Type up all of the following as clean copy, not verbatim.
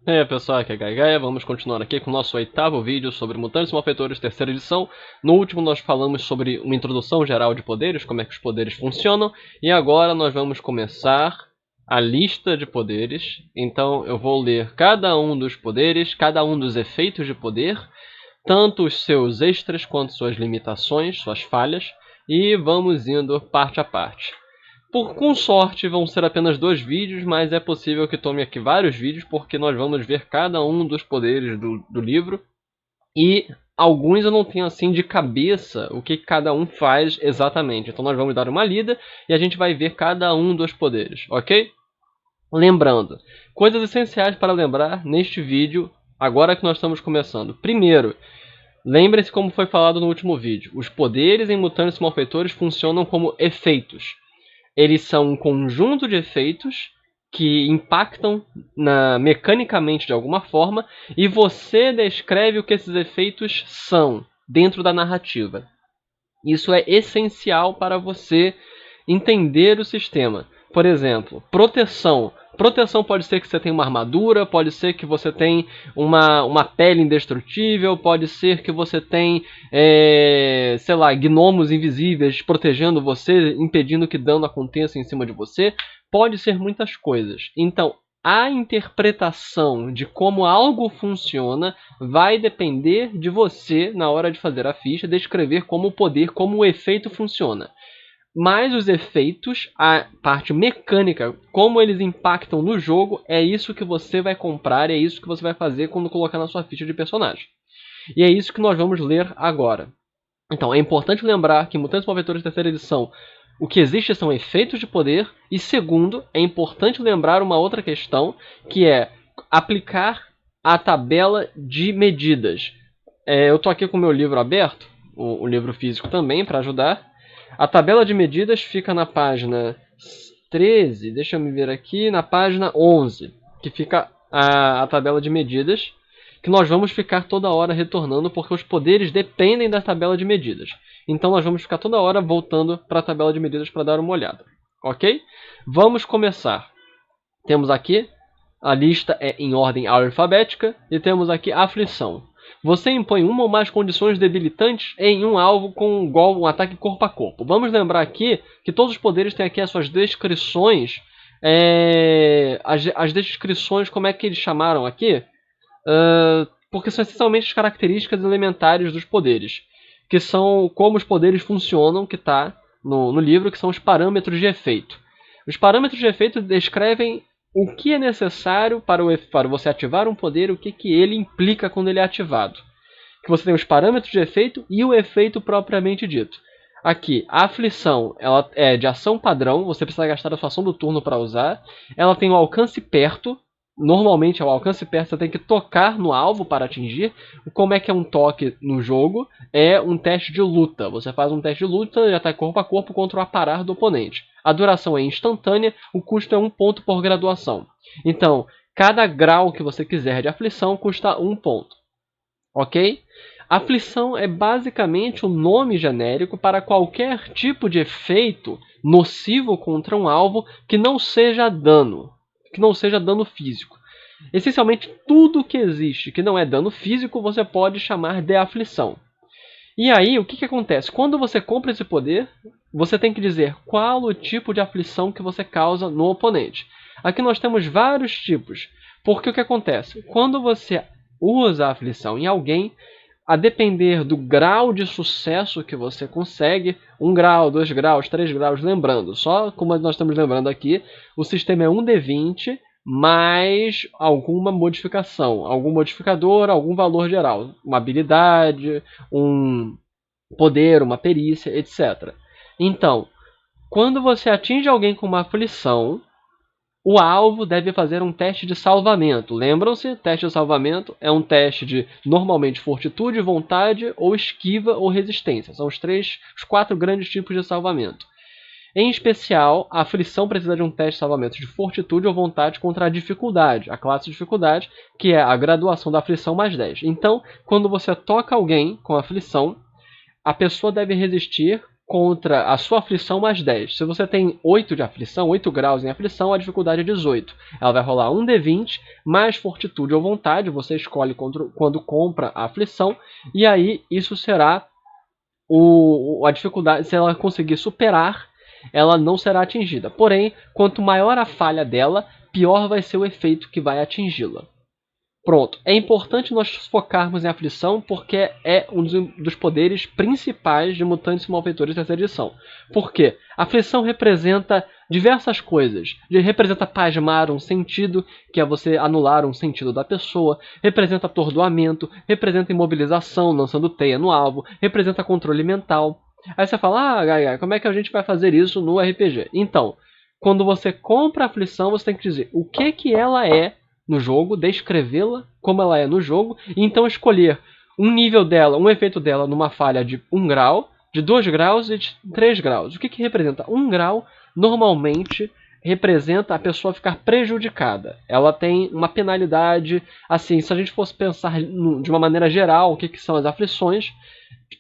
E aí pessoal, aqui é Gaia, vamos continuar aqui com o nosso oitavo vídeo sobre Mutantes e Malfeitores, terceira edição. No último nós falamos sobre uma introdução geral de poderes, como é que os poderes funcionam, e agora nós vamos começar a lista de poderes. Então eu vou ler cada um dos poderes, cada um dos efeitos de poder, tanto os seus extras quanto suas limitações, suas falhas, e vamos indo parte a parte. Com sorte vão ser apenas 2 vídeos, mas é possível que tome aqui vários vídeos, porque nós vamos ver cada um dos poderes do livro. E alguns eu não tenho assim de cabeça o que cada um faz exatamente. Então nós vamos dar uma lida e a gente vai ver cada um dos poderes, ok? Lembrando, coisas essenciais para lembrar neste vídeo, agora que nós estamos começando. Primeiro, lembre-se como foi falado no último vídeo. Os poderes em Mutantes e Malfeitores funcionam como efeitos. Eles são um conjunto de efeitos que impactam mecanicamente de alguma forma e você descreve o que esses efeitos são dentro da narrativa. Isso é essencial para você entender o sistema. Por exemplo, proteção. Proteção pode ser que você tenha uma armadura, pode ser que você tenha uma pele indestrutível, pode ser que você tenha, sei lá, gnomos invisíveis protegendo você, impedindo que dano aconteça em cima de você. Pode ser muitas coisas. Então, a interpretação de como algo funciona vai depender de você, na hora de fazer a ficha, descrever como o poder, como o efeito funciona. Mas os efeitos, a parte mecânica, como eles impactam no jogo, é isso que você vai comprar, é isso que você vai fazer quando colocar na sua ficha de personagem. E é isso que nós vamos ler agora. Então, é importante lembrar que em Mutantes e Malfeitores terceira edição, o que existe são efeitos de poder. E segundo, é importante lembrar uma outra questão, que é aplicar a tabela de medidas. Eu estou aqui com o meu livro aberto, o livro físico também, para ajudar. A tabela de medidas fica na página 13, deixa eu me ver aqui, na página 11, que fica a tabela de medidas, que nós vamos ficar toda hora retornando, porque os poderes dependem da tabela de medidas. Então nós vamos ficar toda hora voltando para a tabela de medidas para dar uma olhada. Ok? Vamos começar. Temos aqui, a lista é em ordem alfabética, e temos aqui aflição. Você impõe uma ou mais condições debilitantes em um alvo com um ataque corpo a corpo. Vamos lembrar aqui que todos os poderes têm aqui as suas descrições. As descrições, como é que eles chamaram aqui? Porque são essencialmente as características elementares dos poderes, que são como os poderes funcionam, que está no livro, que são os parâmetros de efeito. Os parâmetros de efeito descrevem o que é necessário para você ativar um poder, o que ele implica quando ele é ativado. Que você tem os parâmetros de efeito e o efeito propriamente dito. Aqui, a aflição ela é de ação padrão, você precisa gastar a sua ação do turno para usar. Ela tem o alcance perto. Normalmente, ao alcance perto, você tem que tocar no alvo para atingir. Como é que é um toque no jogo? É um teste de luta. Você faz um teste de luta de ataque corpo a corpo contra o aparar do oponente. A duração é instantânea, o custo é 1 ponto por graduação. Então, cada grau que você quiser de aflição custa 1 ponto. Ok? Aflição é basicamente o nome genérico para qualquer tipo de efeito nocivo contra um alvo que não seja dano físico. Essencialmente, tudo que existe que não é dano físico, você pode chamar de aflição. E aí, o que acontece? Quando você compra esse poder, você tem que dizer qual o tipo de aflição que você causa no oponente. Aqui nós temos vários tipos. Porque o que acontece? Quando você usa a aflição em alguém, a depender do grau de sucesso que você consegue, 1 grau, 2 graus, 3 graus, lembrando, só como nós estamos lembrando aqui, o sistema é 1d20 mais alguma modificação, algum modificador, algum valor geral, uma habilidade, um poder, uma perícia, etc. Então, quando você atinge alguém com uma aflição, o alvo deve fazer um teste de salvamento. Lembram-se? Teste de salvamento é um teste de, normalmente, fortitude, vontade, ou esquiva ou resistência. São os 4 grandes tipos de salvamento. Em especial, a aflição precisa de um teste de salvamento de fortitude ou vontade contra a dificuldade, a classe de dificuldade, que é a graduação da aflição mais 10. Então, quando você toca alguém com aflição, a pessoa deve resistir contra a sua aflição mais 10. Se você tem 8 de aflição, 8 graus em aflição, a dificuldade é 18. Ela vai rolar um D20 mais fortitude ou vontade, você escolhe quando compra a aflição, e aí isso será a dificuldade. Se ela conseguir superar, ela não será atingida. Porém, quanto maior a falha dela, pior vai ser o efeito que vai atingi-la. Pronto, é importante nós focarmos em aflição porque é um dos poderes principais de Mutantes e Malfeitores dessa edição. Por quê? A aflição representa diversas coisas. Representa pasmar um sentido, que é você anular um sentido da pessoa. Representa atordoamento, representa imobilização, lançando teia no alvo. Representa controle mental. Aí você fala, Gaia, como é que a gente vai fazer isso no RPG? Então, quando você compra a aflição, você tem que dizer o que ela é no jogo, descrevê-la como ela é no jogo, e então escolher um nível dela, um efeito dela numa falha de 1 grau, de 2 graus e de 3 graus. O que representa? 1 grau normalmente representa a pessoa ficar prejudicada. Ela tem uma penalidade, assim, se a gente fosse pensar de uma maneira geral o que são as aflições,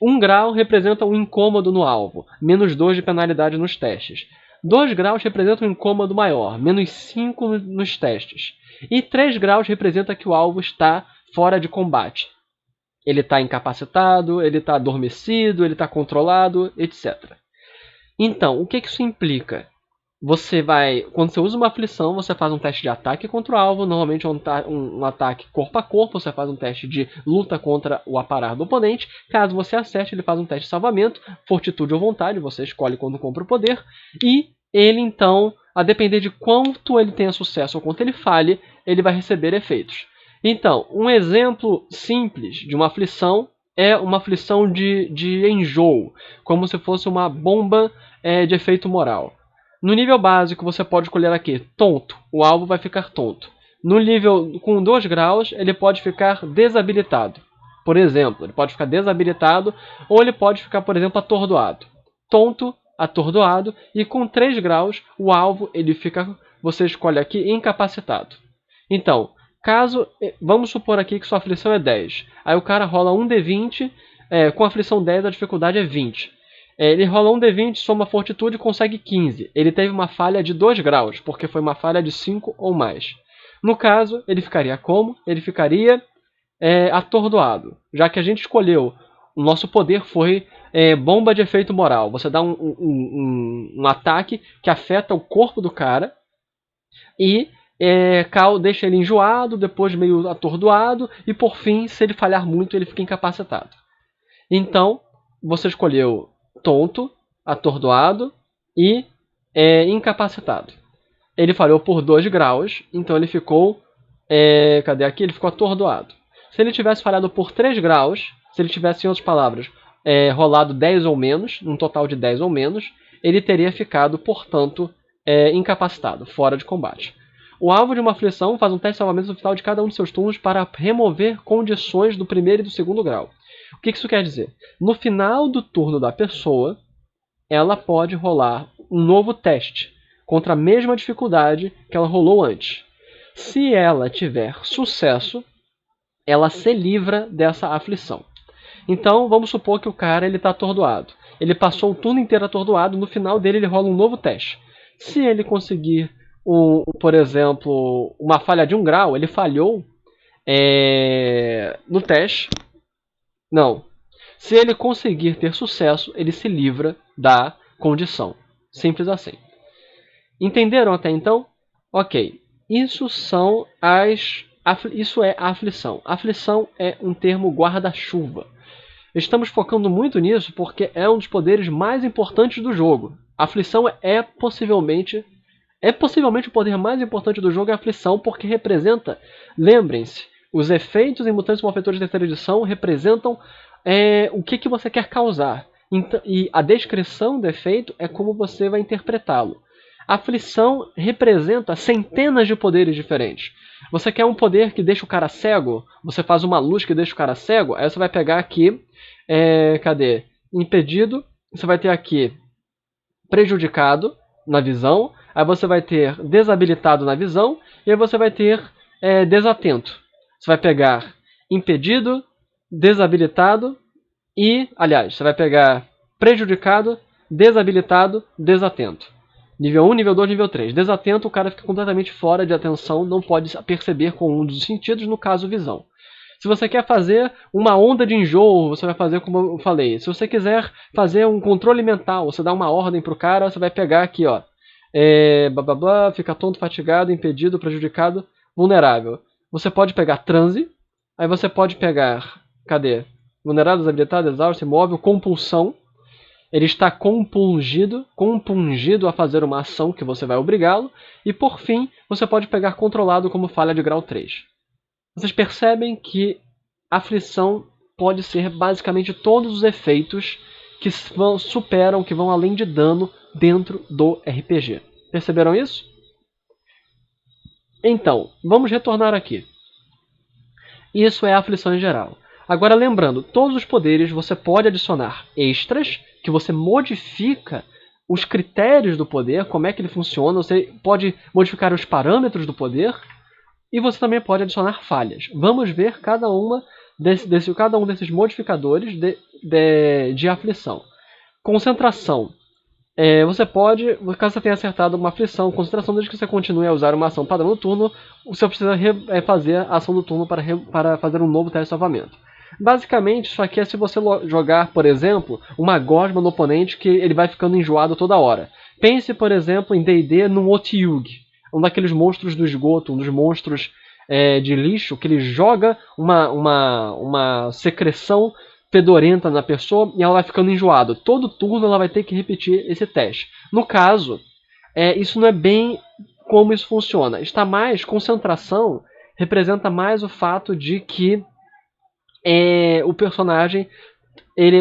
1 grau representa um incômodo no alvo, menos 2 de penalidade nos testes. 2 graus representa um incômodo maior, menos 5 nos testes. E 3 graus representa que o alvo está fora de combate. Ele está incapacitado, ele está adormecido, ele está controlado, etc. Então, o que isso implica? Quando você usa uma aflição, você faz um teste de ataque contra o alvo, normalmente é um ataque corpo a corpo, você faz um teste de luta contra o aparar do oponente. Caso você acerte, ele faz um teste de salvamento, fortitude ou vontade, você escolhe quando compra o poder, e ele então, a depender de quanto ele tenha sucesso ou quanto ele falhe, ele vai receber efeitos. Então, um exemplo simples de uma aflição é uma aflição de enjoo, como se fosse uma bomba de efeito moral. No nível básico, você pode escolher aqui, tonto, o alvo vai ficar tonto. No nível com 2 graus, ele pode ficar desabilitado. Por exemplo, ele pode ficar desabilitado ou ele pode ficar, por exemplo, atordoado. Tonto, atordoado, e com 3 graus, o alvo ele fica, você escolhe aqui, incapacitado. Então, vamos supor aqui que sua aflição é 10. Aí o cara rola um D20, com a aflição 10 a dificuldade é 20. Ele rola um D20, soma fortitude e consegue 15. Ele teve uma falha de 2 graus, porque foi uma falha de 5 ou mais. No caso, ele ficaria como? Ele ficaria atordoado. Já que a gente escolheu, o nosso poder foi bomba de efeito moral. Você dá um ataque que afeta o corpo do cara e deixa ele enjoado, depois meio atordoado, e por fim, se ele falhar muito, ele fica incapacitado. Então, você escolheu tonto, atordoado e incapacitado. Ele falhou por 2 graus, então ele ficou... cadê aqui? Ele ficou atordoado. Se ele tivesse falhado por 3 graus, se ele tivesse, em outras palavras, rolado 10 ou menos, um total de 10 ou menos, ele teria ficado, portanto, incapacitado, fora de combate. O alvo de uma aflição faz um teste de salvamento no final de cada um de seus turnos para remover condições do primeiro e do segundo grau. O que isso quer dizer? No final do turno da pessoa, ela pode rolar um novo teste contra a mesma dificuldade que ela rolou antes. Se ela tiver sucesso, ela se livra dessa aflição. Então, vamos supor que o cara está atordoado. Ele passou o turno inteiro atordoado, no final dele ele rola um novo teste. Se ele conseguir, por exemplo, uma falha de 1 grau, ele falhou no teste. Não. Se ele conseguir ter sucesso, ele se livra da condição. Simples assim. Entenderam até então? Ok. Isso é a aflição. Aflição é um termo guarda-chuva. Estamos focando muito nisso porque é um dos poderes mais importantes do jogo. A aflição é possivelmente o poder mais importante do jogo, é a aflição, porque representa, lembrem-se, os efeitos em Mutantes e Malfeitores da terceira edição representam o que você quer causar. Então, e a descrição do efeito é como você vai interpretá-lo. A aflição representa centenas de poderes diferentes. Você quer um poder que deixa o cara cego? Você faz uma luz que deixa o cara cego? Aí você vai pegar aqui, cadê? Impedido. Você vai ter aqui prejudicado na visão. Aí você vai ter desabilitado na visão. E aí você vai ter desatento. Você vai pegar impedido, desabilitado e, aliás, você vai pegar prejudicado, desabilitado, desatento. Nível 1, nível 2, nível 3. Desatento, o cara fica completamente fora de atenção, não pode perceber com um dos sentidos, no caso, visão. Se você quer fazer uma onda de enjoo, você vai fazer como eu falei. Se você quiser fazer um controle mental, você dá uma ordem pro cara, você vai pegar aqui, ó. Blá blá blá, fica tonto, fatigado, impedido, prejudicado, vulnerável. Você pode pegar transe, aí você pode pegar, cadê? Vulnerável, desabilitado, exausto, imóvel, compulsão. Ele está compungido a fazer uma ação que você vai obrigá-lo. E por fim, você pode pegar controlado como falha de grau 3. Vocês percebem que aflição pode ser basicamente todos os efeitos que superam, que vão além de dano dentro do RPG. Perceberam isso? Então, vamos retornar aqui. Isso é a aflição em geral. Agora lembrando, todos os poderes você pode adicionar extras, que você modifica os critérios do poder, como é que ele funciona, você pode modificar os parâmetros do poder, e você também pode adicionar falhas. Vamos ver cada um desses modificadores de aflição. Concentração. Você pode, caso você tenha acertado uma aflição, concentração, desde que você continue a usar uma ação padrão no turno, você precisa fazer a ação do turno para fazer um novo teste de salvamento. Basicamente, isso aqui é se você jogar, por exemplo, uma gosma no oponente que ele vai ficando enjoado toda hora. Pense, por exemplo, em D&D num Otyugh, um daqueles monstros do esgoto, um dos monstros de lixo, que ele joga uma secreção fedorenta na pessoa e ela vai ficando enjoada. Todo turno ela vai ter que repetir esse teste. No caso, isso não é bem como isso funciona. Está mais, concentração representa mais o fato de que o personagem,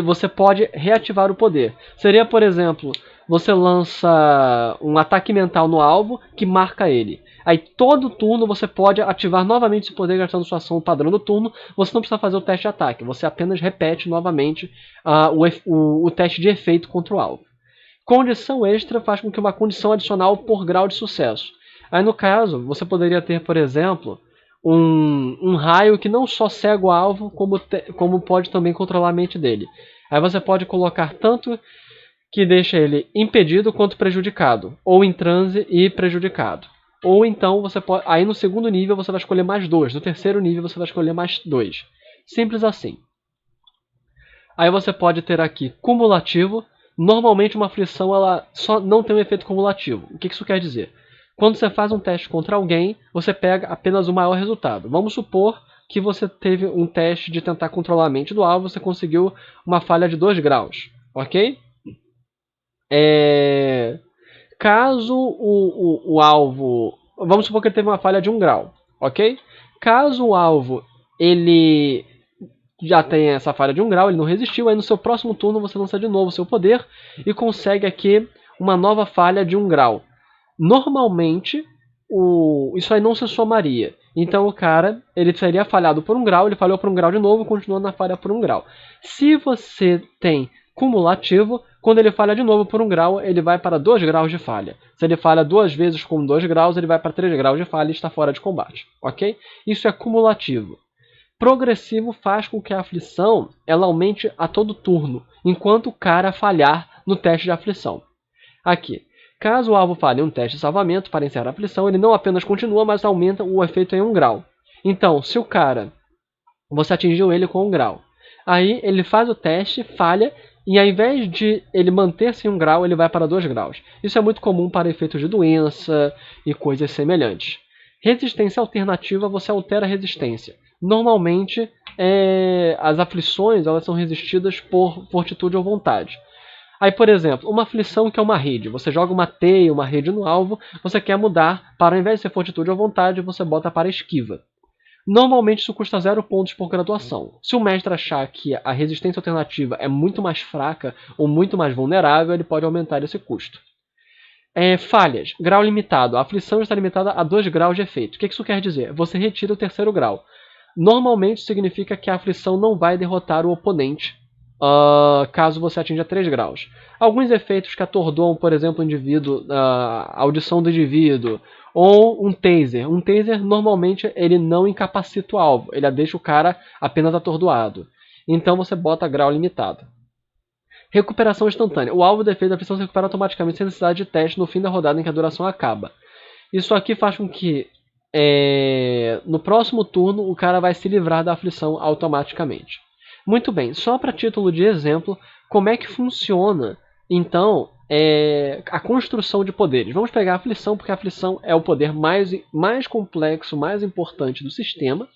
você pode reativar o poder. Seria, por exemplo, você lança um ataque mental no alvo que marca ele. Aí todo turno você pode ativar novamente esse poder gastando sua ação padrão do turno. Você não precisa fazer o teste de ataque, você apenas repete novamente o teste de efeito contra o alvo. Condição extra faz com que uma condição adicional por grau de sucesso. Aí no caso, você poderia ter, por exemplo, um raio que não só cega o alvo, como pode também controlar a mente dele. Aí você pode colocar tanto que deixa ele impedido quanto prejudicado, ou em transe e prejudicado. Ou então você pode. Aí no segundo nível você vai escolher mais 2. No terceiro nível você vai escolher mais 2. Simples assim. Aí você pode ter aqui cumulativo. Normalmente uma aflição ela só não tem um efeito cumulativo. O que isso quer dizer? Quando você faz um teste contra alguém, você pega apenas o maior resultado. Vamos supor que você teve um teste de tentar controlar a mente do alvo, você conseguiu uma falha de 2 graus, ok? Caso o alvo... Vamos supor que ele teve uma falha de 1 grau, ok? Caso o alvo ele já tenha essa falha de 1 grau, ele não resistiu, aí no seu próximo turno você lança de novo o seu poder e consegue aqui uma nova falha de 1 grau. Normalmente, isso aí não se somaria. Então o cara, ele seria falhado por 1 grau, ele falhou por 1 grau de novo, continuando na falha por 1 grau. Se você tem cumulativo, quando ele falha de novo por 1 grau, ele vai para 2 graus de falha. Se ele falha 2 vezes com 2 graus, ele vai para 3 graus de falha e está fora de combate. Ok? Isso é cumulativo. Progressivo faz com que a aflição ela aumente a todo turno, enquanto o cara falhar no teste de aflição. Aqui. Caso o alvo falhe um teste de salvamento para encerrar a aflição, ele não apenas continua, mas aumenta o efeito em 1 grau. Então, se o cara, você atingiu ele com 1 grau, aí ele faz o teste, falha, e ao invés de ele manter-se em 1 grau, ele vai para 2 graus. Isso é muito comum para efeitos de doença e coisas semelhantes. Resistência alternativa, você altera a resistência. Normalmente, as aflições elas são resistidas por fortitude ou vontade. Aí, por exemplo, uma aflição que é uma rede. Você joga uma teia, uma rede no alvo, você quer mudar para, ao invés de ser fortitude ou vontade, você bota para esquiva. Normalmente isso custa 0 pontos por graduação. Se o mestre achar que a resistência alternativa é muito mais fraca ou muito mais vulnerável, ele pode aumentar esse custo. Falhas. Grau limitado. A aflição está limitada a 2 graus de efeito. O que isso quer dizer? Você retira o 3º grau. Normalmente significa que a aflição não vai derrotar o oponente, caso você atinja 3 graus. Alguns efeitos que atordoam, por exemplo, o indivíduo, a audição do indivíduo, ou um taser. Um taser, normalmente, ele não incapacita o alvo, ele deixa o cara apenas atordoado. Então você bota grau limitado. Recuperação instantânea. O alvo do efeito da aflição se recupera automaticamente sem necessidade de teste no fim da rodada em que a duração acaba. Isso aqui faz com que no próximo turno o cara vai se livrar da aflição automaticamente. Muito bem, só para título de exemplo, como é que funciona então a construção de poderes. Vamos pegar a aflição, porque a aflição é o poder mais complexo, mais importante do sistema.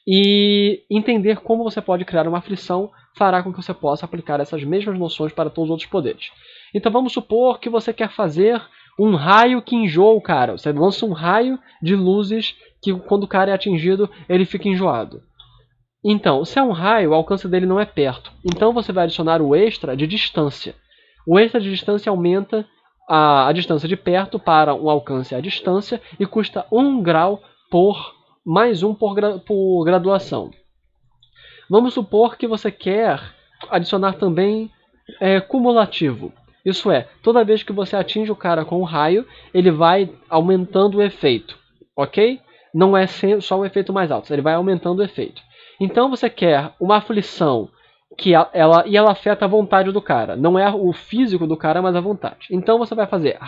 E entender como você pode criar uma aflição fará com que você possa aplicar essas mesmas noções para todos os outros poderes. Então vamos supor que você quer fazer um raio que enjoa o cara. Você lança um raio de luzes que quando o cara é atingido, ele fica enjoado. Então, se é um raio, o alcance dele não é perto. Então você vai adicionar o extra de distância. O extra de distância aumenta a distância de perto para um alcance à distância e custa 1 grau por mais 1 por graduação. Vamos supor que você quer adicionar também cumulativo. Isso é, toda vez que você atinge o cara com um raio, ele vai aumentando o efeito, ok? Não é só o efeito mais alto, ele vai aumentando o efeito. Então você quer uma aflição que ela afeta a vontade do cara. Não é o físico do cara, mas a vontade. Então você vai fazer,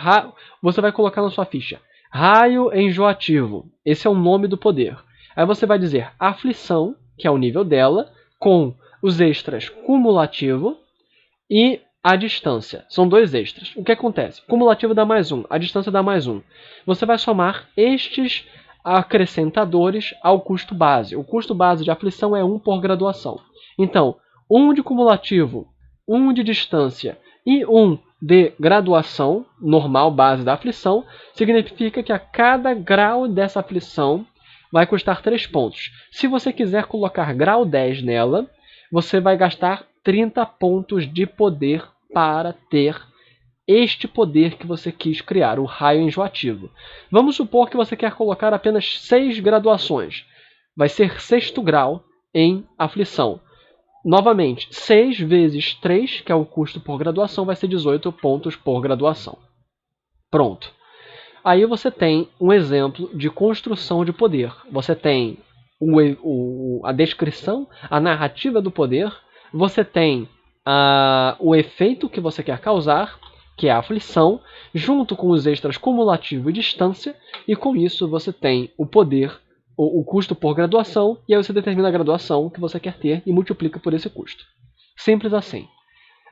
você vai colocar na sua ficha, raio enjoativo. Esse é o nome do poder. Aí você vai dizer aflição, que é o nível dela, com os extras cumulativo e a distância. São 2 extras. O que acontece? Cumulativo dá mais 1, a distância dá mais 1. Você vai somar estes acrescentadores ao custo base. O custo base de aflição é 1 por graduação. Então, 1 de cumulativo, 1 de distância e 1 de graduação normal base da aflição significa que a cada grau dessa aflição vai custar 3 pontos. Se você quiser colocar grau 10 nela, você vai gastar 30 pontos de poder para ter este poder que você quis criar, o raio enjoativo. Vamos supor que você quer colocar apenas 6 graduações. Vai ser 6º grau em aflição. Novamente, 6 vezes 3, que é o custo por graduação, vai ser 18 pontos por graduação. Pronto. Aí você tem um exemplo de construção de poder. Você tem a descrição, a narrativa do poder. Você tem o efeito que você quer causar, que é a aflição, junto com os extras cumulativo e distância. E com isso você tem o poder, o custo por graduação. E aí você determina a graduação que você quer ter e multiplica por esse custo. Simples assim.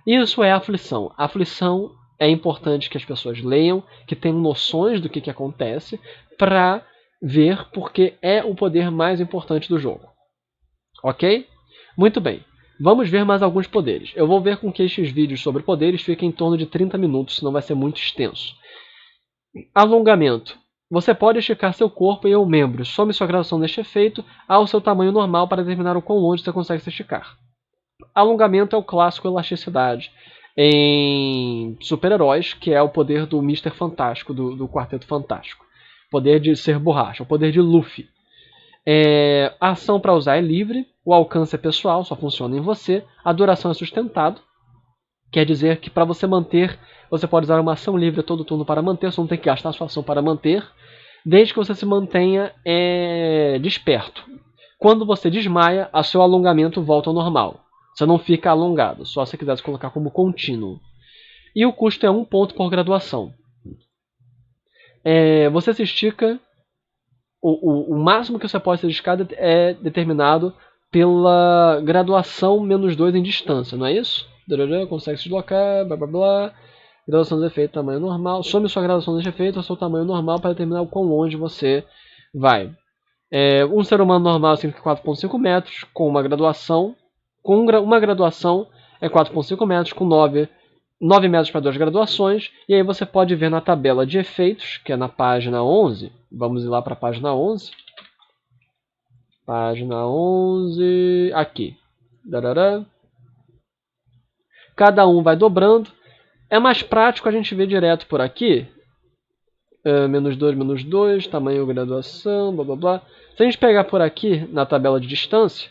Isso é a aflição. A aflição é importante que as pessoas leiam, que tenham noções do que acontece, para ver porque é o poder mais importante do jogo. Ok? Muito bem. Vamos ver mais alguns poderes. Eu vou ver com que estes vídeos sobre poderes fiquem em torno de 30 minutos, senão vai ser muito extenso. Alongamento. Você pode esticar seu corpo em um membro. Some sua graduação neste efeito ao seu tamanho normal para determinar o quão longe você consegue se esticar. Alongamento é o clássico elasticidade em super-heróis, que é o poder do Mr. Fantástico, do Quarteto Fantástico. Poder de ser borracha, o poder de Luffy. A ação para usar é livre, o alcance é pessoal, só funciona em você, a duração é sustentado, quer dizer que para você manter, você pode usar uma ação livre todo turno para manter, você não tem que gastar a sua ação para manter, desde que você se mantenha desperto. Quando você desmaia, o seu alongamento volta ao normal. Você não fica alongado, só se quisesse colocar como contínuo. E o custo é 1 ponto por graduação. Você se estica, o máximo que você pode ser esticado é determinado pela graduação menos 2 em distância, não é isso? Consegue se deslocar, blá blá blá. Graduação de efeito, tamanho normal. Some sua graduação de efeito ao seu tamanho normal para determinar o quão longe você vai. Um ser humano normal significa 4,5 metros, com uma graduação. Com uma graduação é 4,5 metros, com 9 metros para 2 graduações. E aí você pode ver na tabela de efeitos, que é na página 11. Vamos ir lá para a página 11. Página 11, aqui. Cada um vai dobrando. É mais prático a gente ver direto por aqui. Menos 2, tamanho, graduação, blá blá blá. Se a gente pegar por aqui na tabela de distância,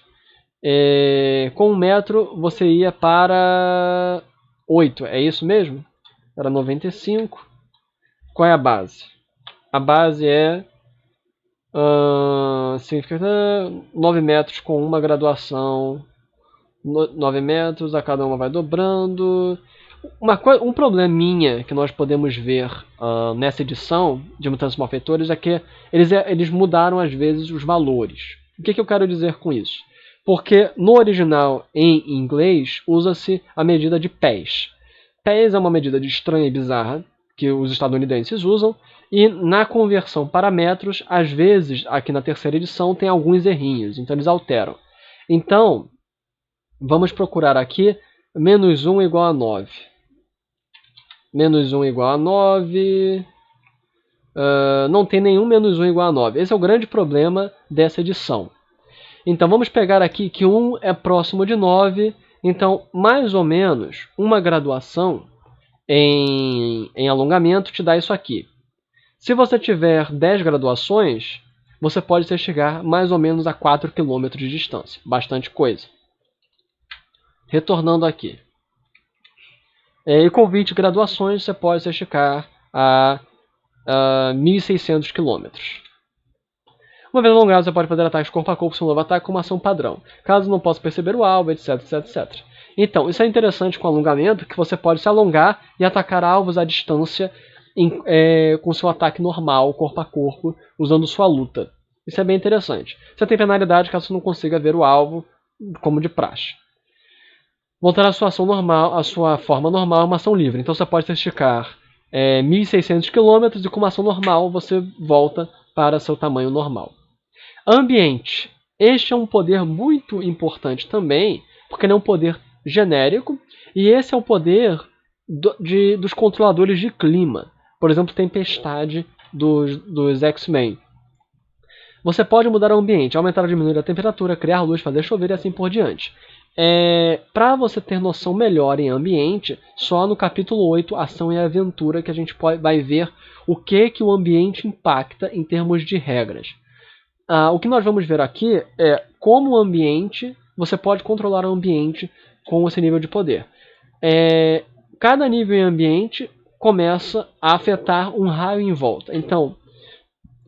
com 1 metro você ia para 8, é isso mesmo? Era 95. Qual é a base? A base é 9 metros com uma graduação 9 metros, a cada uma vai dobrando. Um probleminha que nós podemos ver nessa edição de Mutantes Malfeitores é que eles mudaram às vezes os valores. O que eu quero dizer com isso? Porque no original, em inglês, usa-se a medida de pés. Pés é uma medida estranha e bizarra que os estadunidenses usam, e na conversão para metros, às vezes, aqui na terceira edição, tem alguns errinhos, então eles alteram. Então, vamos procurar aqui menos 1 igual a 9. Menos 1 igual a 9. Não tem nenhum menos 1 igual a 9. Esse é o grande problema dessa edição. Então vamos pegar aqui que 1 é próximo de 9. Então, mais ou menos, uma graduação em alongamento te dá isso aqui. Se você tiver 10 graduações, você pode chegar mais ou menos a 4 km de distância. Bastante coisa. Retornando aqui. E com 20 graduações, você pode chegar a 1.600 km. Uma vez alongado, você pode fazer ataques corpo a corpo sem um novo ataque com uma ação padrão, caso não possa perceber o alvo, etc, etc, etc. Então, isso é interessante com alongamento, que você pode se alongar e atacar alvos à distância com seu ataque normal, corpo a corpo, usando sua luta. Isso é bem interessante. Você tem penalidade caso você não consiga ver o alvo, como de praxe. Voltar à sua ação normal, à sua forma normal, uma ação livre. Então você pode esticar 1.600 km e com uma ação normal você volta para seu tamanho normal. Ambiente. Este é um poder muito importante também, porque ele é um poder genérico, e esse é o poder dos controladores de clima. Por exemplo, tempestade dos X-Men. Você pode mudar o ambiente, aumentar ou diminuir a temperatura, criar luz, fazer chover e assim por diante. Para você ter noção melhor em ambiente, só no capítulo 8, Ação e Aventura, que a gente vai ver o que o ambiente impacta em termos de regras. O que nós vamos ver aqui é como o ambiente, você pode controlar o ambiente com esse nível de poder. Cada nível em ambiente começa a afetar um raio em volta. Então,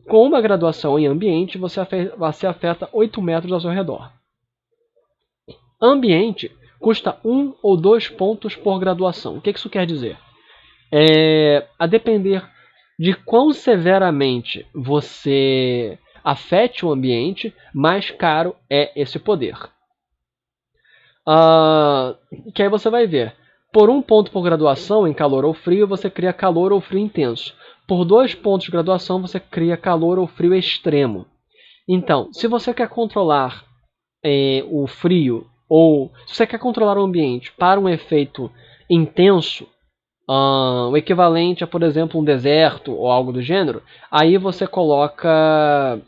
com uma graduação em ambiente, você afeta 8 metros ao seu redor. Ambiente custa 1 ou 2 pontos por graduação. O que isso quer dizer? A depender de quão severamente você afete o ambiente, mais caro é esse poder. Que aí você vai ver. Por 1 ponto por graduação, em calor ou frio, você cria calor ou frio intenso. Por 2 pontos de graduação, você cria calor ou frio extremo. Então, se você quer controlar o frio, ou se você quer controlar o ambiente para um efeito intenso, o equivalente a, por exemplo, um deserto ou algo do gênero, aí você coloca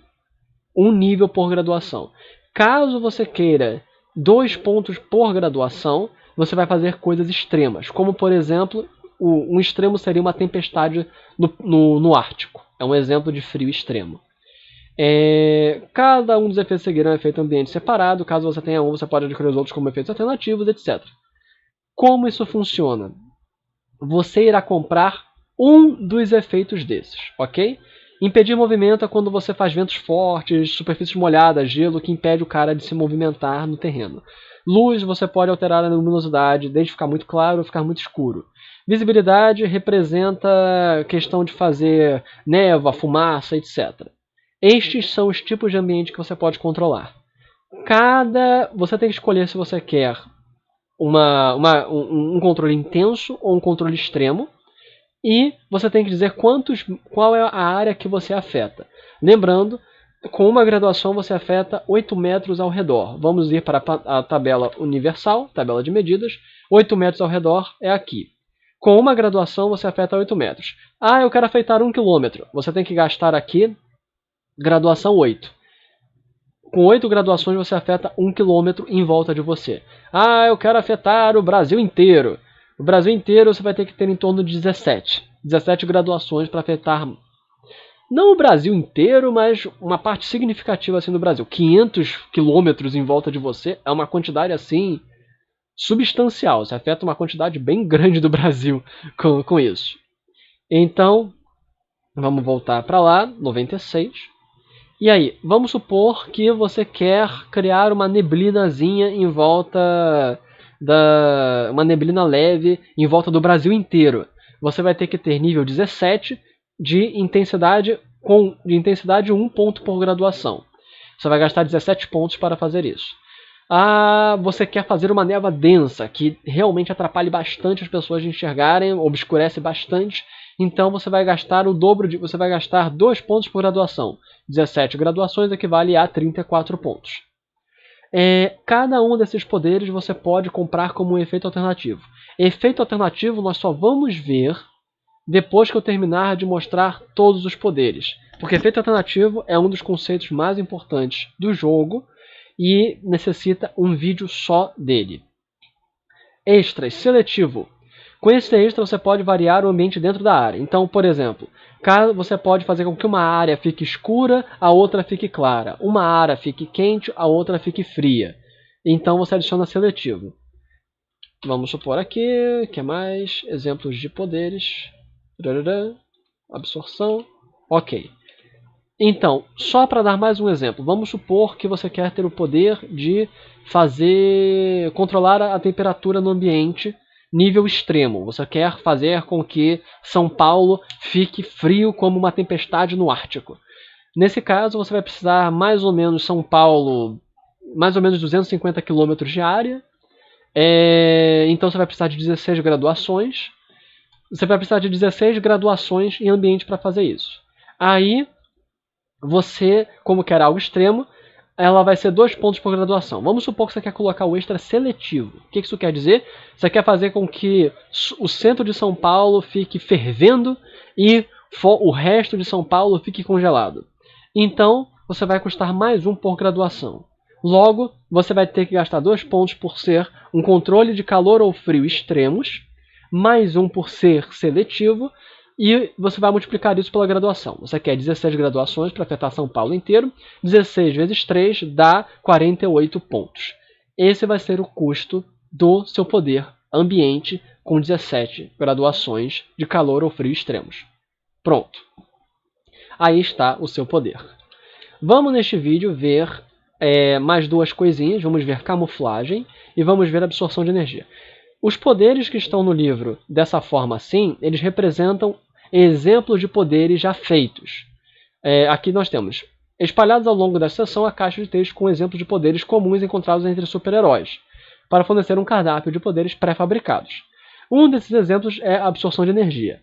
1 nível por graduação. Caso você queira 2 pontos por graduação, você vai fazer coisas extremas, como por exemplo, um extremo seria uma tempestade no Ártico. É um exemplo de frio extremo. Cada um dos efeitos seguirão um efeito ambiente separado. Caso você tenha um, você pode adquirir os outros como efeitos alternativos, etc. Como isso funciona? Você irá comprar um dos efeitos desses, ok? Impedir movimento é quando você faz ventos fortes, superfícies molhadas, gelo, que impede o cara de se movimentar no terreno. Luz, você pode alterar a luminosidade, desde ficar muito claro ou ficar muito escuro. Visibilidade representa questão de fazer névoa, fumaça, etc. Estes são os tipos de ambiente que você pode controlar. Você tem que escolher se você quer um controle intenso ou um controle extremo. E você tem que dizer qual é a área que você afeta. Lembrando, com uma graduação você afeta 8 metros ao redor. Vamos ir para a tabela universal, tabela de medidas. 8 metros ao redor é aqui. Com uma graduação você afeta 8 metros. Eu quero afetar 1 km. Você tem que gastar aqui graduação 8. Com 8 graduações você afeta 1 km em volta de você. Eu quero afetar o Brasil inteiro. O Brasil inteiro você vai ter que ter em torno de 17 graduações para afetar, não o Brasil inteiro, mas uma parte significativa assim do Brasil. 500 quilômetros em volta de você é uma quantidade assim substancial. Você afeta uma quantidade bem grande do Brasil com isso. Então, vamos voltar para lá, 96. E aí, vamos supor que você quer criar uma neblinazinha em volta uma neblina leve em volta do Brasil inteiro. Você vai ter que ter nível 17 de intensidade 1 ponto por graduação. Você vai gastar 17 pontos para fazer isso. Você quer fazer uma névoa densa, que realmente atrapalhe bastante as pessoas de enxergarem, obscurece bastante. Então você vai gastar você vai gastar 2 pontos por graduação. 17 graduações equivale a 34 pontos. Cada um desses poderes você pode comprar como um efeito alternativo. Efeito alternativo nós só vamos ver depois que eu terminar de mostrar todos os poderes. Porque efeito alternativo é um dos conceitos mais importantes do jogo e necessita um vídeo só dele. Extras, seletivo. Com esse extra você pode variar o ambiente dentro da área. Então, por exemplo, você pode fazer com que uma área fique escura, a outra fique clara. Uma área fique quente, a outra fique fria. Então você adiciona seletivo. Vamos supor aqui, que é mais exemplos de poderes. Absorção. Ok. Então, só para dar mais um exemplo, vamos supor que você quer ter o poder de controlar a temperatura no ambiente nível extremo. Você quer fazer com que São Paulo fique frio como uma tempestade no Ártico. Nesse caso, você vai precisar mais ou menos São Paulo, mais ou menos 250 km de área. Então você vai precisar de 16 graduações. Você vai precisar de 16 graduações em ambiente para fazer isso. Aí, você, como quer algo extremo, ela vai ser 2 pontos por graduação. Vamos supor que você quer colocar o extra seletivo. O que isso quer dizer? Você quer fazer com que o centro de São Paulo fique fervendo e o resto de São Paulo fique congelado. Então, você vai custar mais 1 por graduação. Logo, você vai ter que gastar 2 pontos por ser um controle de calor ou frio extremos, mais 1 por ser seletivo, e você vai multiplicar isso pela graduação. Você quer 16 graduações para afetar São Paulo inteiro. 16 vezes 3 dá 48 pontos. Esse vai ser o custo do seu poder ambiente com 17 graduações de calor ou frio extremos. Pronto. Aí está o seu poder. Vamos neste vídeo ver mais 2 coisinhas. Vamos ver camuflagem e vamos ver absorção de energia. Os poderes que estão no livro dessa forma assim, eles representam exemplos de poderes já feitos. Aqui nós temos, espalhados ao longo dessa seção, a caixa de texto com exemplos de poderes comuns encontrados entre super-heróis, para fornecer um cardápio de poderes pré-fabricados. Um desses exemplos é a absorção de energia.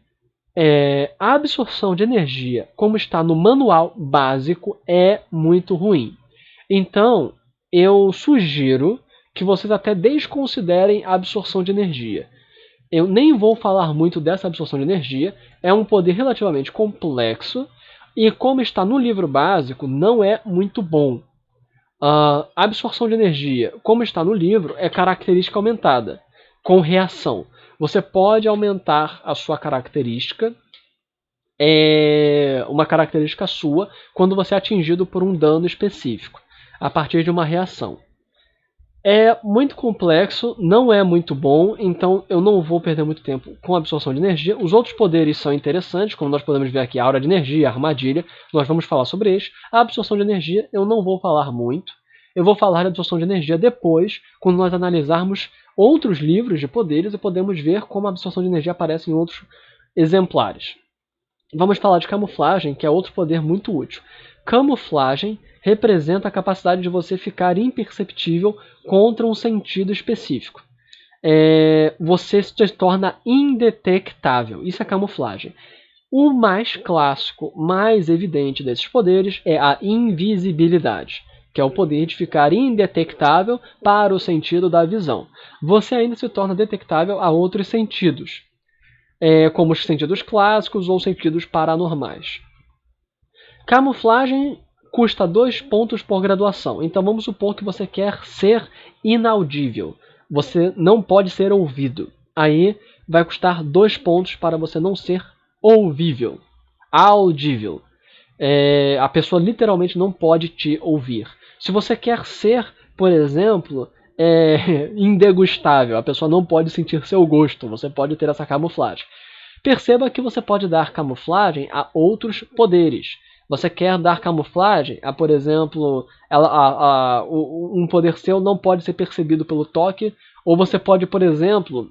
A absorção de energia, como está no manual básico, é muito ruim. Então, eu sugiro que vocês até desconsiderem a absorção de energia. Eu nem vou falar muito dessa absorção de energia, é um poder relativamente complexo, e como está no livro básico, não é muito bom. A absorção de energia, como está no livro, é característica aumentada, com reação. Você pode aumentar a sua característica, uma característica sua, quando você é atingido por um dano específico, a partir de uma reação. É muito complexo, não é muito bom, então eu não vou perder muito tempo com a absorção de energia. Os outros poderes são interessantes, como nós podemos ver aqui, a aura de energia, a armadilha, nós vamos falar sobre eles. A absorção de energia eu não vou falar muito, eu vou falar de absorção de energia depois, quando nós analisarmos outros livros de poderes e podemos ver como a absorção de energia aparece em outros exemplares. Vamos falar de camuflagem, que é outro poder muito útil. Camuflagem representa a capacidade de você ficar imperceptível contra um sentido específico. Você se torna indetectável. Isso é camuflagem. O mais clássico, mais evidente desses poderes é a invisibilidade, que é o poder de ficar indetectável para o sentido da visão. Você ainda se torna detectável a outros sentidos, como os sentidos clássicos ou sentidos paranormais. Camuflagem custa 2 pontos por graduação. Então vamos supor que você quer ser inaudível. Você não pode ser ouvido. Aí vai custar 2 pontos para você não ser ouvível. Audível. A pessoa literalmente não pode te ouvir. Se você quer ser, por exemplo, indegustável, a pessoa não pode sentir seu gosto. Você pode ter essa camuflagem. Perceba que você pode dar camuflagem a outros poderes. Você quer dar camuflagem a, por exemplo, um poder seu não pode ser percebido pelo toque, ou você pode, por exemplo,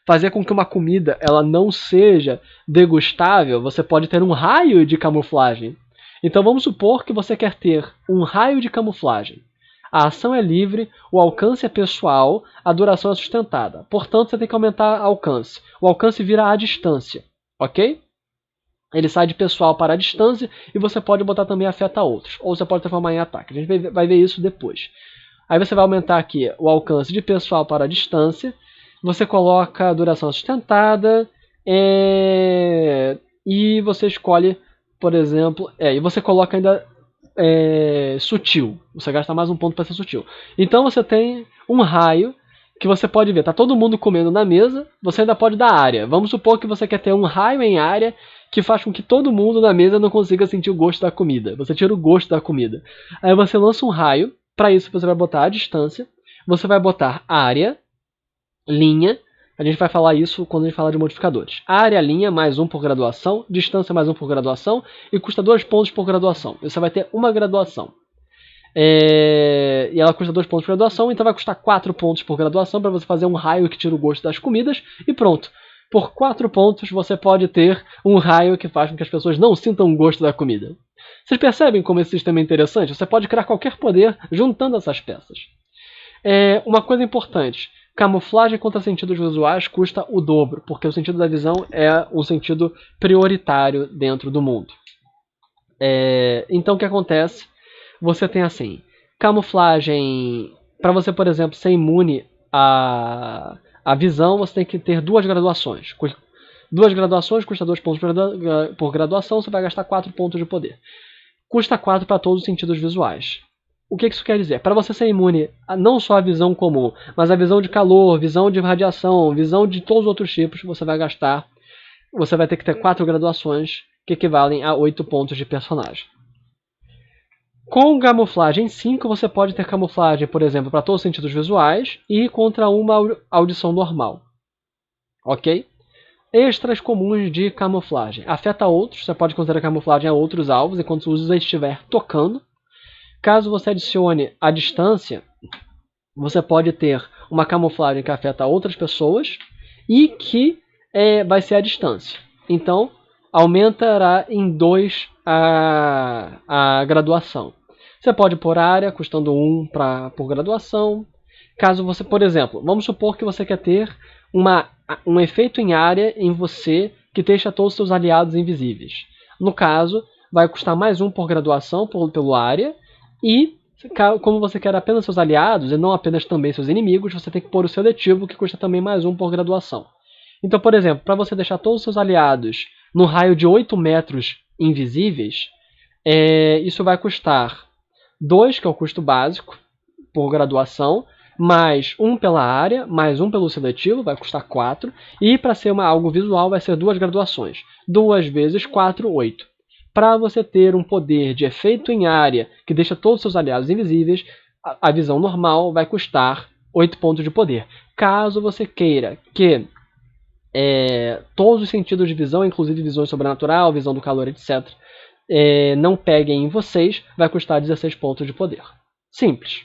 fazer com que uma comida ela não seja degustável. Você pode ter um raio de camuflagem. Então vamos supor que você quer ter um raio de camuflagem. A ação é livre, o alcance é pessoal, a duração é sustentada. Portanto, você tem que aumentar o alcance. O alcance vira a distância, ok? Ele sai de pessoal para a distância e você pode botar também afeta outros. Ou você pode transformar em ataque. A gente vai ver isso depois. Aí você vai aumentar aqui o alcance de pessoal para a distância. Você coloca a duração sustentada. E você escolhe, por exemplo... e você coloca ainda... sutil. Você gasta mais um ponto para ser sutil. Então você tem um raio que você pode ver. Tá todo mundo comendo na mesa. Você ainda pode dar área. Vamos supor que você quer ter um raio em área que faz com que todo mundo na mesa não consiga sentir o gosto da comida. Você tira o gosto da comida. Aí você lança um raio. Para isso você vai botar a distância. Você vai botar área, linha. A gente vai falar isso quando a gente falar de modificadores. Área, linha, mais 1 por graduação. Distância, mais 1 por graduação. E custa 2 pontos por graduação. Você vai ter uma graduação. E ela custa 2 pontos por graduação. Então vai custar 4 pontos por graduação para você fazer um raio que tira o gosto das comidas. E pronto. Por 4 pontos você pode ter um raio que faz com que as pessoas não sintam o gosto da comida. Vocês percebem como esse sistema é interessante? Você pode criar qualquer poder juntando essas peças. Uma coisa importante. Camuflagem contra sentidos visuais custa o dobro, porque o sentido da visão é um sentido prioritário dentro do mundo. Então o que acontece? Você tem assim, camuflagem, para você, por exemplo, ser imune à visão, você tem que ter 2 graduações. 2 graduações custa 2 pontos por graduação, você vai gastar 4 pontos de poder. Custa 4 para todos os sentidos visuais. O que isso quer dizer? Para você ser imune a não só a visão comum, mas a visão de calor, visão de radiação, visão de todos os outros tipos, você vai ter que ter 4 graduações, que equivalem a 8 pontos de personagem. Com camuflagem 5, você pode ter camuflagem, por exemplo, para todos os sentidos visuais e contra uma audição normal. Ok? Extras comuns de camuflagem. Afeta outros, você pode considerar camuflagem a outros alvos enquanto o uso estiver tocando. Caso você adicione a distância, você pode ter uma camuflagem que afeta outras pessoas e que vai ser a distância. Então, aumentará em 2 a graduação. Você pode pôr área, custando 1 por graduação. Caso você, por exemplo, vamos supor que você quer ter um efeito em área em você que deixa todos os seus aliados invisíveis. No caso, vai custar mais 1 por graduação pelo área. E, como você quer apenas seus aliados e não apenas também seus inimigos, você tem que pôr o seletivo, que custa também mais 1 por graduação. Então, por exemplo, para você deixar todos os seus aliados no raio de 8 metros invisíveis, isso vai custar 2, que é o custo básico, por graduação, mais 1 pela área, mais 1 pelo seletivo, vai custar 4. E para ser algo visual, vai ser 2 graduações. 2 vezes 4, 8. Para você ter um poder de efeito em área que deixa todos os seus aliados invisíveis, a visão normal vai custar 8 pontos de poder. Caso você queira que todos os sentidos de visão, inclusive visão sobrenatural, visão do calor, etc., não peguem em vocês, vai custar 16 pontos de poder. Simples.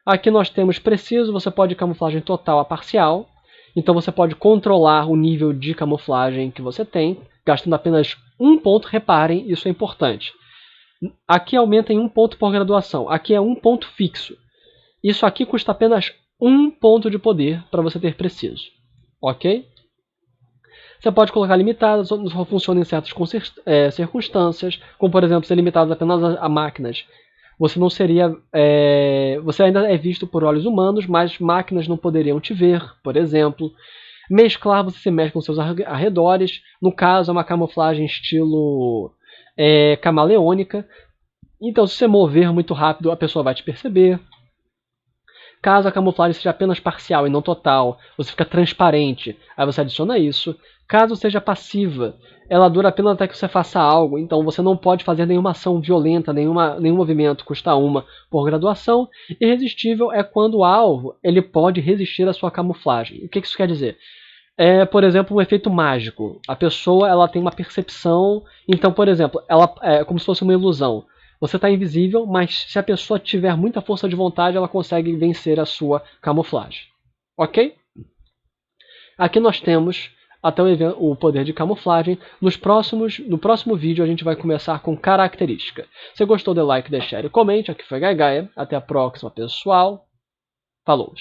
Aqui nós temos preciso, você pode camuflagem total a parcial. Então você pode controlar o nível de camuflagem que você tem, gastando apenas 1 ponto. Reparem, isso é importante. Aqui aumenta em 1 ponto por graduação. Aqui é 1 ponto fixo. Isso aqui custa apenas 1 ponto de poder para você ter preciso. Ok? Você pode colocar limitadas, só funciona em certas circunstâncias, como por exemplo ser limitado apenas a máquinas. Você não seria, você ainda é visto por olhos humanos, mas máquinas não poderiam te ver, por exemplo. Mesclar, você se mexe com seus arredores. No caso, é uma camuflagem estilo camaleônica. Então, se você mover muito rápido, a pessoa vai te perceber. Caso a camuflagem seja apenas parcial e não total, você fica transparente, aí você adiciona isso. Caso seja passiva, ela dura apenas até que você faça algo, então você não pode fazer nenhuma ação violenta, nenhum movimento, custa 1 por graduação. Irresistível é quando o alvo ele pode resistir à sua camuflagem. O que isso quer dizer? é, por exemplo, um efeito mágico. A pessoa ela tem uma percepção. Então, por exemplo, ela é como se fosse uma ilusão. Você está invisível, mas se a pessoa tiver muita força de vontade, ela consegue vencer a sua camuflagem. Ok? Aqui nós temos até o poder de camuflagem. No próximo vídeo a gente vai começar com característica. Se gostou, dê like, dê share e comente. Aqui foi Gaia. Até a próxima, pessoal. Falou!